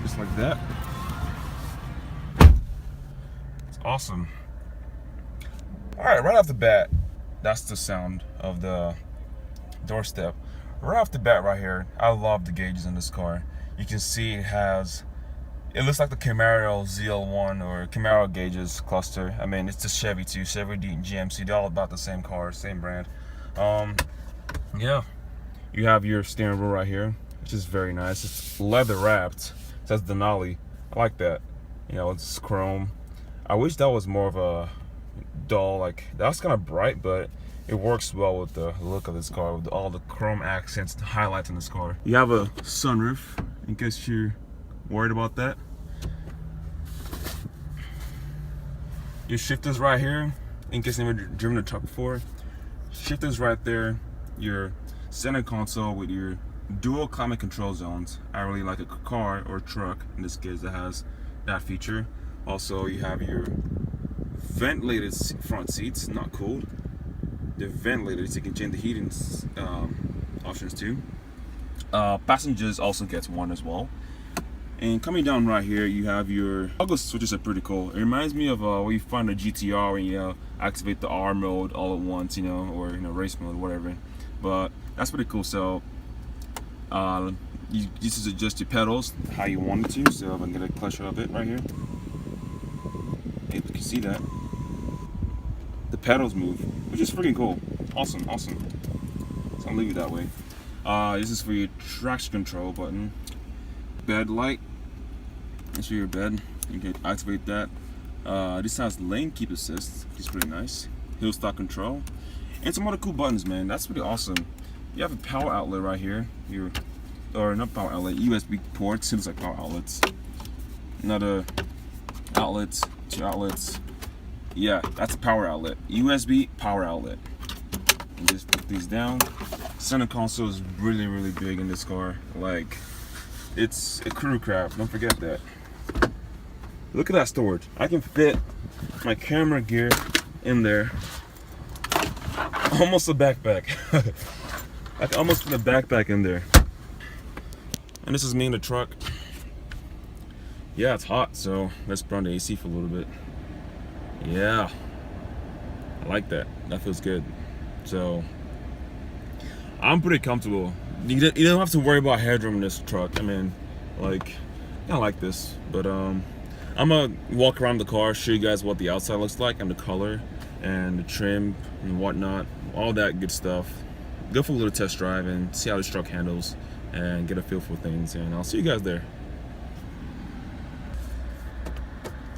Just like that. It's awesome. Alright, right off the bat, that's the sound of the doorstep. Right off the bat right here, I love the gauges in this car. You can see it looks like the Camaro ZL1 or Camaro gauges cluster. I mean, it's the Chevy too, Chevy GMC, they're all about the same car, same brand. Yeah, you have your steering wheel right here, which is very nice. It's leather wrapped. It says Denali. I like that. You know, it's chrome. I wish that was more of a dull, like that's kind of bright, but it works well with the look of this car, with all the chrome accents, the highlights in this car. You have a sunroof, in case you're worried about that. Your shifters right here, in case you've never driven a truck before. Shifters right there. Your center console with your dual climate control zones. I really like a car or a truck, in this case, that has that feature. Also, you have your ventilated front seats, not cooled. They're ventilated, so you can change the heating options too. Passengers also gets one as well. And coming down right here, you have your toggle switches are pretty cool. It reminds me of where you find a GTR when you activate the R mode all at once, or race mode, whatever. But that's pretty cool. So you just adjust your pedals how you want it to. So I'm gonna clutch of it right here. If you can see that, the pedals move, which is freaking cool. Awesome. So I'll leave it that way. This is for your traction control button. Bed light. That's for your bed. You can activate that. This has lane keep assist, which is pretty nice. Hill stop control, and some other cool buttons, man. That's pretty awesome. You have a power outlet right here. Or not power outlet, USB ports. Seems like power outlets. Another outlets, 2 outlets. Yeah, that's a power outlet. USB power outlet. And just put these down. Center console is really big in this car. Like, it's a crew cab. Don't forget that. Look at that storage. I can fit my camera gear in there. Almost a backpack. I can almost fit a backpack in there. And this is me in the truck. Yeah, it's hot, so let's put on the AC for a little bit. Yeah, I like that. That feels good. So I'm pretty comfortable. You don't have to worry about headroom in this truck. I mean, like, I like this, but I'm gonna walk around the car, show you guys what the outside looks like and the color and the trim and whatnot, all that good stuff. Go for a little test drive and see how this truck handles and get a feel for things, and I'll see you guys there.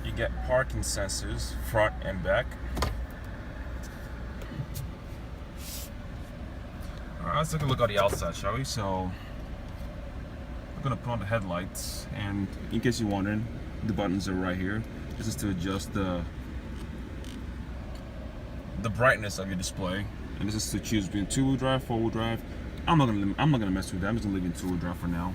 You get parking sensors front and back. Alright, let's take a look at the outside, shall we? So I'm gonna put on the headlights, and in case you're wondering, the buttons are right here. This is to adjust the brightness of your display, and this is to choose between 2-wheel drive, 4-wheel drive. I'm not gonna mess with that. I'm just gonna leave it in 2-wheel drive for now.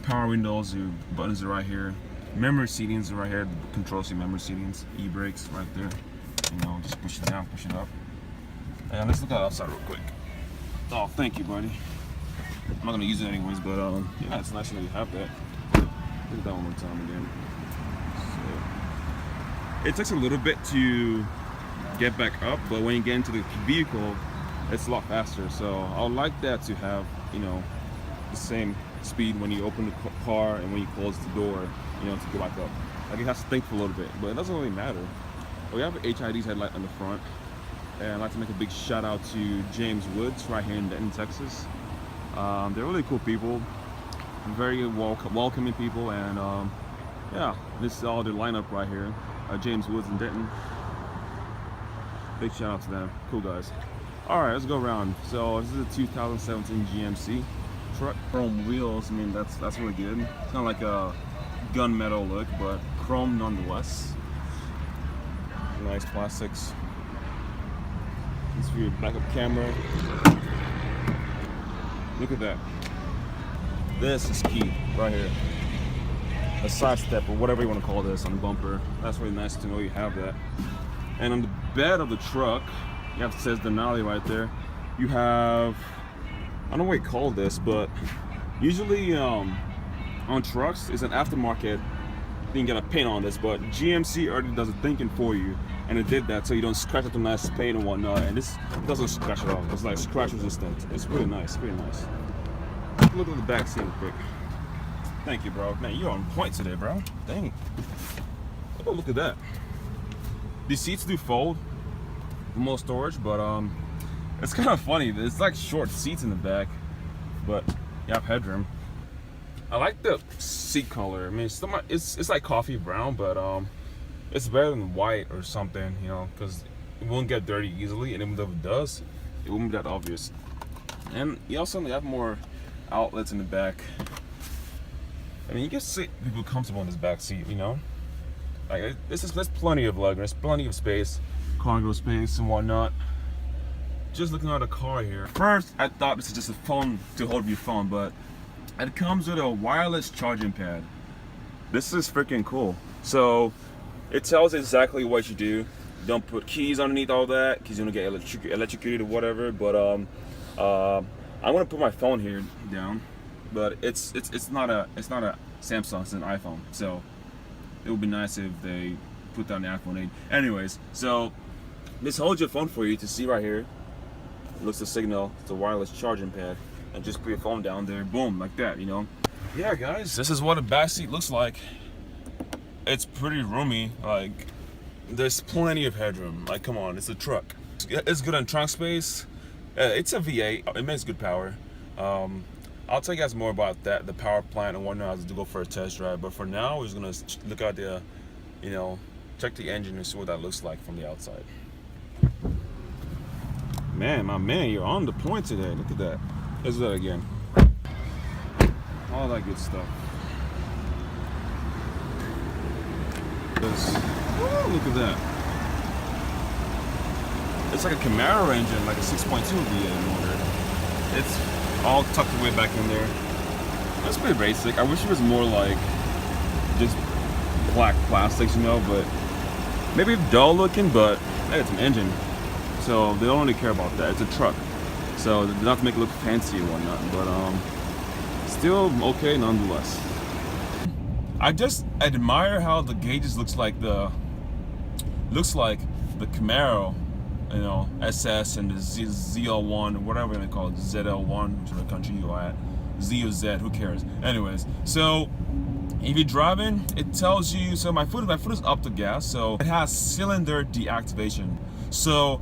Power windows, your buttons are right here. Memory seatings are right here. The control seat memory seatings, e-brakes right there. Just push it down, push it up. And let's look at the outside real quick. Oh, thank you, buddy. I'm not gonna use it anyways, but yeah, it's nice that you have that. Look at that one more time again. So, it takes a little bit to get back up, but when you get into the vehicle, it's a lot faster. So I would like that to have, the same speed when you open the car and when you close the door, to go back up. Like, it has to think for a little bit, but it doesn't really matter. We have an HID's headlight on the front, and I'd like to make a big shout out to James Woods right here in Denton, Texas. They're really cool people, very welcoming people, and yeah, this is all their lineup right here. James Woods in Denton. Big shout out to them, cool guys. All right, let's go around. So this is a 2017 GMC truck. Chrome wheels, I mean, that's really good. It's kind of like a gunmetal look, but chrome nonetheless. Nice plastics. This is for your backup camera. Look at that. This is key right here. a side step or whatever you want to call this on the bumper. That's really nice to know you have that. And on the bed of the truck, you have, it says Denali right there. You have, I don't know what you call this, but usually on trucks, it's an aftermarket. You can get a paint on this, but GMC already does the thinking for you, and it did that so you don't scratch up the nice paint and whatnot. And this doesn't scratch at all. It's like scratch resistant. It's really nice, really nice. Look at the back seat real quick. Thank you, bro. Man, you're on point today, bro. Dang. Oh, look at that. These seats do fold for more storage, but it's kind of funny. It's like short seats in the back, but you have headroom. I like the seat color. I mean, it's like coffee brown, but it's better than white or something, you know, because it won't get dirty easily, and even though it does, it won't be that obvious. And you also have more outlets in the back. I mean, you can sit people comfortable in this back seat, you know. Like there's plenty of leg, there's plenty of space, cargo space and whatnot. Just looking at the car here. First, I thought this is just a phone to hold your phone, but it comes with a wireless charging pad. This is freaking cool. So it tells exactly what you do. Don't put keys underneath all that because you're gonna get electrocuted or whatever. But I'm gonna put my phone here down. But it's not a Samsung, it's an iPhone. So it would be nice if they put down the iPhone 8. Anyways, so this holds your phone for you to see right here. It looks the signal. It's a wireless charging pad. And just put your phone down there, boom, like that, you know. Yeah, guys, this is what a back seat looks like. It's pretty roomy. Like, there's plenty of headroom. Like, come on, it's a truck. It's good on trunk space. It's a V8. It makes good power. I'll tell you guys more about that, the power plant and whatnot, as to go for a test drive. But for now, we're just gonna look at the, you know, check the engine and see what that looks like from the outside. Man, my man, you're on the point today. Look at that. Let's do that again. All that good stuff. Look at that. It's like a Camaro engine, like a 6.2 V8 motor. It's all tucked away back in there. That's pretty basic. I wish it was more like just black plastics, you know, but maybe dull looking, but hey, it's an engine. So they don't really care about that. It's a truck. So they don't have to make it look fancy and whatnot, but still okay nonetheless. I just admire how the gauges looks like the Camaro, you know, SS and the ZL1 or whatever they call it, ZL1, whichever country you're at, Z or Z, who cares? Anyways, so if you're driving, it tells you. So my foot is up to gas, so it has cylinder deactivation. So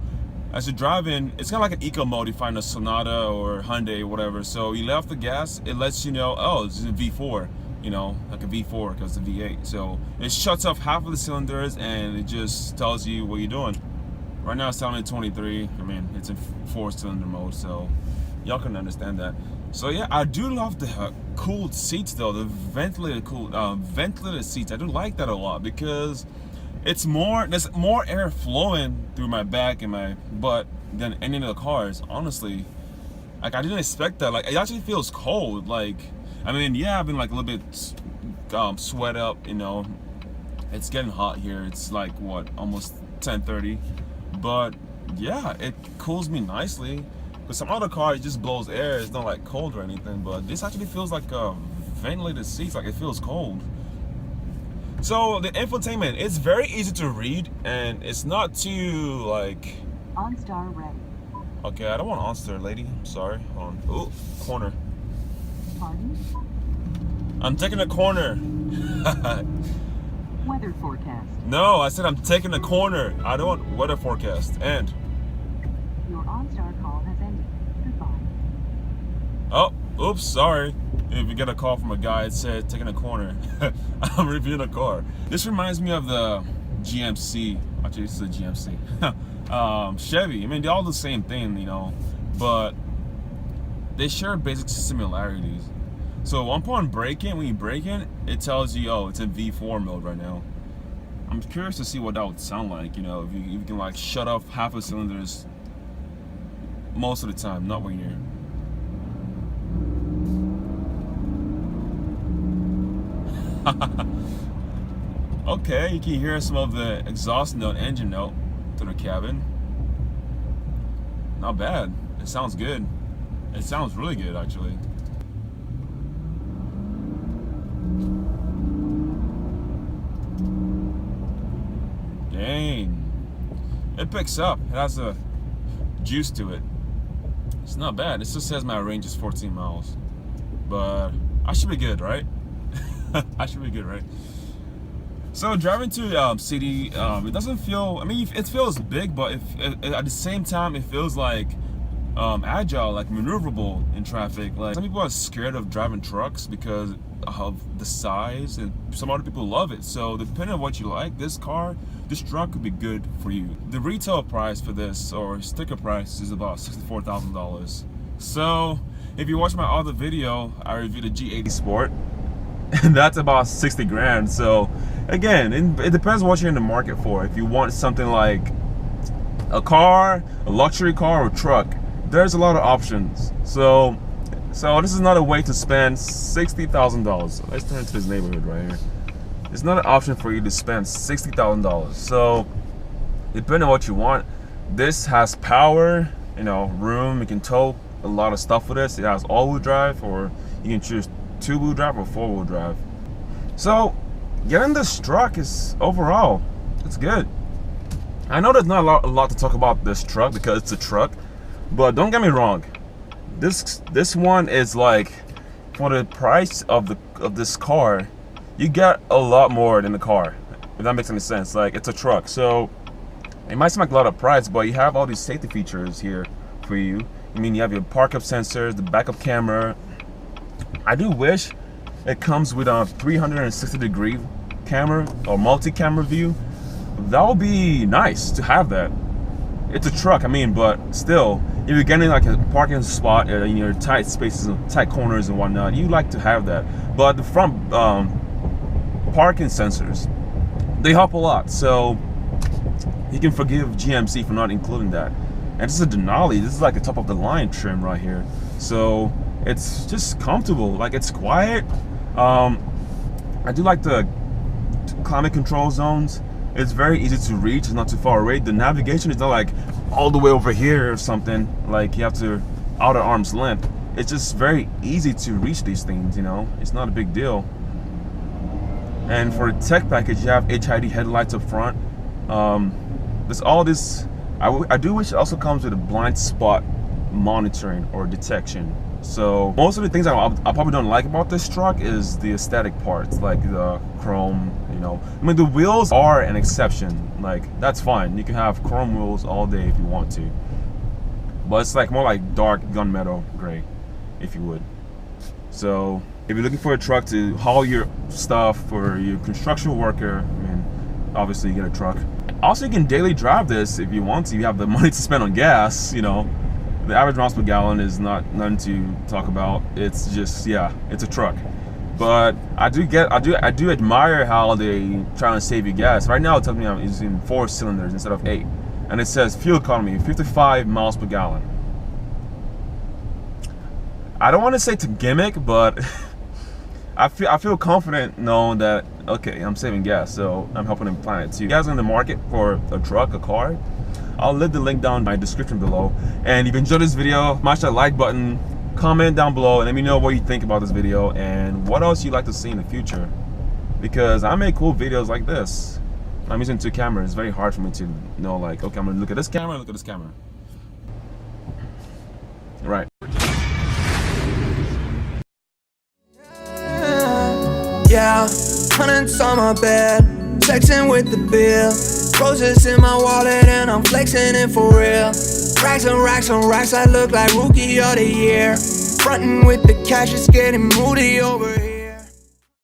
as you're driving, it's kind of like an eco mode you find a Sonata or Hyundai or whatever. So you let off the gas, it lets you know, oh, this is a V4, you know, like a V4 because it's a V8. So it shuts off half of the cylinders and it just tells you what you're doing. Right now it's telling me 23. I mean, it's in 4-cylinder mode, so y'all can understand that. So yeah, I do love the cooled seats though, the ventilated seats. I do like that a lot because there's more air flowing through my back and my butt than any of the cars. Honestly, like I didn't expect that. Like it actually feels cold. Like, I mean, yeah, I've been like a little bit sweat up. You know, it's getting hot here. It's like what, almost 10:30. But yeah, it cools me nicely. Because some other cars just blows air. It's not like cold or anything. But this actually feels like ventilated seats. Like it feels cold. So the infotainment, it's very easy to read and it's not too like OnStar ready. Okay, I don't want OnStar, lady. I'm sorry. Hold on. Ooh, corner. Pardon? I'm taking a corner. Weather forecast. No, I said I'm taking a corner. I don't want weather forecast. And your OnStar call has ended. Goodbye. oh, oops, sorry. If you get a call from a guy, it said taking a corner. I'm reviewing a car. This reminds me of the GMC. Actually, this is a GMC. Chevy. I mean, they're all the same thing, you know, but they share basic similarities. So upon braking, when you brake in, it tells you, oh, it's in V4 mode right now. I'm curious to see what that would sound like, you know, if you can like shut off half the cylinders most of the time, not when you're Okay, you can hear some of the exhaust note, engine note through the cabin. Not bad. It sounds good. It sounds really good, actually. Dang. It picks up. It has a juice to it. It's not bad. It just says my range is 14 miles. But I should be good, right? I should be good, right? So driving to city, it doesn't feel, I mean, it feels big, but at the same time, it feels like agile, like maneuverable in traffic. Like some people are scared of driving trucks because of the size, and some other people love it. So depending on what you like, this truck could be good for you. The retail price for this, or sticker price, is about $64,000. So if you watch my other video, I reviewed a G80 Sport, and that's about 60 grand. So again, it depends what you're in the market for. If you want something like a car, a luxury car, or truck, there's a lot of options. So this is not a way to spend $60,000. Let's turn into this neighborhood right here. It's not an option for you to spend $60,000. So depending on what you want, this has power, room. You can tow a lot of stuff with this. It has all-wheel drive, or you can choose 2-wheel drive or 4-wheel drive. So getting this truck is overall, it's good. I know there's not a lot to talk about this truck because it's a truck, but don't get me wrong, this one is like, for the price of this car, you get a lot more than the car, if that makes any sense. Like, it's a truck, so it might seem like a lot of price, but you have all these safety features here for you. I mean, you have your park-up sensors, the backup camera. I do wish it comes with a 360-degree camera or multi-camera view. That would be nice to have that. It's a truck, I mean, but still, if you're getting like a parking spot in your tight spaces, tight corners and whatnot, you like to have that. But the front parking sensors, they help a lot. So you can forgive GMC for not including that. And this is a Denali. This is like the top of the line trim right here. So it's just comfortable. Like, it's quiet. I do like the climate control zones. It's very easy to reach. It's not too far away. The navigation is not like all the way over here or something. Like, you have to out at arm's length. It's just very easy to reach these things. It's not a big deal. And for the tech package, you have HID headlights up front. There's all this. I do wish it also comes with a blind spot monitoring or detection. So most of the things I probably don't like about this truck is the aesthetic parts, like the chrome. I mean, the wheels are an exception. Like, that's fine. You can have chrome wheels all day if you want to, but it's like more like dark gunmetal gray, if you would. So if you're looking for a truck to haul your stuff for your construction worker, I mean, obviously you get a truck. Also, you can daily drive this if you want to. You have the money to spend on gas. The average miles per gallon is nothing to talk about. It's just, yeah, it's a truck. But I do admire how they try to save you gas. Right now, it tells me I'm using 4 cylinders instead of 8, and it says fuel economy 55 miles per gallon. I don't want to say it's a gimmick, but I feel confident knowing that, okay, I'm saving gas, so I'm helping the planet too. If you guys are in the market for a truck, a car, I'll leave the link down in my description below. And if you enjoyed this video, smash that like button, comment down below, and let me know what you think about this video and what else you'd like to see in the future. Because I make cool videos like this. I'm using 2 cameras. It's very hard for me to know, like, okay, I'm gonna look at this camera, look at this camera. Right. Yeah, hundreds on my bed, flexing with the bill. Roses in my wallet and I'm flexing it for real. Racks and racks and racks, I look like rookie of the year. Frontin' with the cash, it's getting moody over here.